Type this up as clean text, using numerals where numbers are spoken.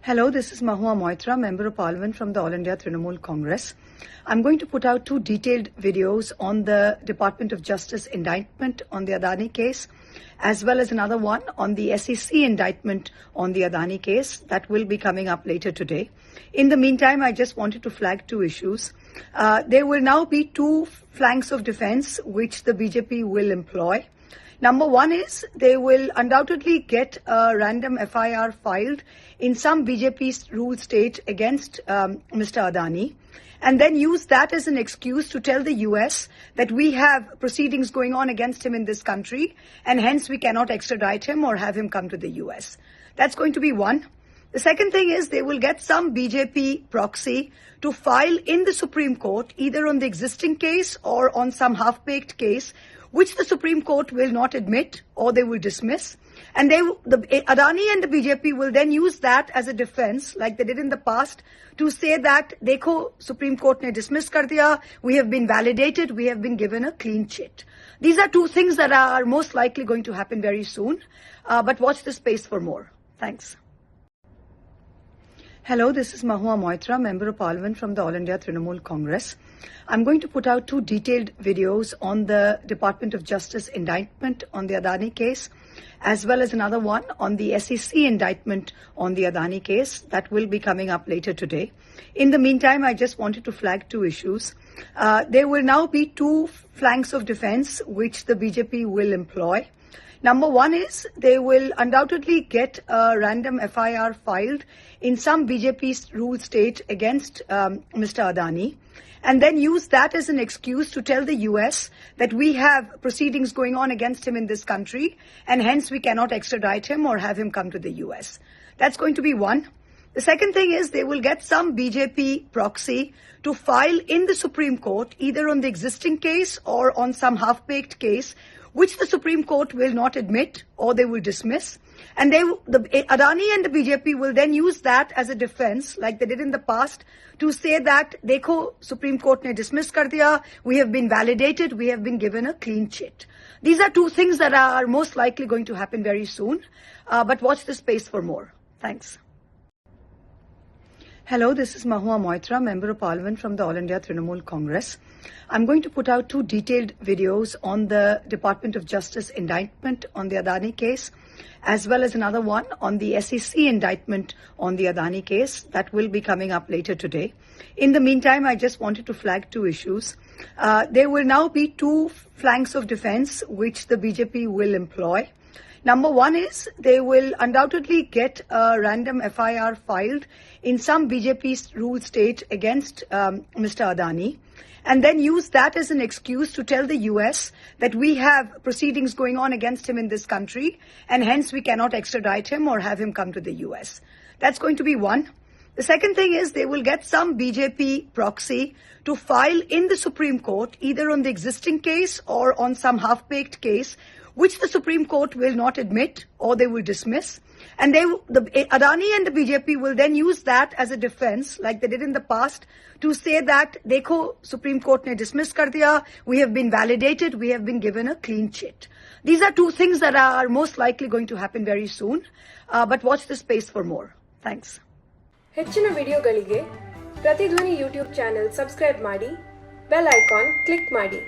Hello, this is Mahua Moitra, Member of Parliament from the All India Trinamool Congress. I'm going to put out two detailed videos on the Department of Justice indictment on the Adani case, as well as another one on the SEC indictment on the Adani case that will be coming up later today. In the meantime, I just wanted to flag two issues. There will now be two flanks of defense which the BJP will employ. Number one is they will undoubtedly get a random FIR filed in some BJP ruled state against Mr. Adani, and then use that as an excuse to tell the US that we have proceedings going on against him in this country, and hence we cannot extradite him or have him come to the US. That's going to be one. The second thing is they will get some BJP proxy to file in the Supreme Court, either on the existing case or on some half-baked case, which the Supreme Court will not admit or they will dismiss. And Adani and the BJP will then use that as a defense, like they did in the past, to say that, dekho, Supreme Court ne dismiss kar diya, we have been validated, we have been given a clean chit. These are two things that are most likely going to happen very soon, but watch the space for more. Thanks. Hello, this is Mahua Moitra, Member of Parliament from the All India Trinamool Congress. I'm going to put out two detailed videos on the Department of Justice indictment on the Adani case, as well as another one on the SEC indictment on the Adani case that will be coming up later today. In the meantime, I just wanted to flag two issues. There will now be two flanks of defense which the BJP will employ. Number one is they will undoubtedly get a random FIR filed in some BJP ruled state against Mr. Adani, and then use that as an excuse to tell the US that we have proceedings going on against him in this country, and hence we cannot extradite him or have him come to the US. That's going to be one. The second thing is they will get some BJP proxy to file in the Supreme Court, either on the existing case or on some half-baked case, which the Supreme Court will not admit or they will dismiss. And Adani and the BJP will then use that as a defense, like they did in the past, to say that, dekho, Supreme Court ne dismiss kar diya, we have been validated, we have been given a clean chit. These are two things that are most likely going to happen very soon, but watch the space for more. Thanks. Hello, this is Mahua Moitra, Member of Parliament from the All India Trinamool Congress. I'm going to put out two detailed videos on the Department of Justice indictment on the Adani case, as well as another one on the SEC indictment on the Adani case that will be coming up later today. In the meantime, I just wanted to flag two issues. There will now be two flanks of defense which the BJP will employ. Number one is they will undoubtedly get a random FIR filed in some BJP ruled state against Mr. Adani, and then use that as an excuse to tell the US that we have proceedings going on against him in this country, and hence we cannot extradite him or have him come to the US. That's going to be one. The second thing is they will get some BJP proxy to file in the Supreme Court, either on the existing case or on some half-baked case, which the Supreme Court will not admit or they will dismiss. And Adani and the BJP will then use that as a defense, like they did in the past, to say that, dekho, Supreme Court ne dismiss kar diya, we have been validated, we have been given a clean chit. These are two things that are most likely going to happen very soon, but watch the space for more. Thanks. ಹೆಚ್ಚಿನ ವಿಡಿಯೋಗಳಿಗೆ ಪ್ರತಿಧ್ವನಿ YouTube channel subscribe ಮಾಡಿ, bell icon click ಮಾಡಿ.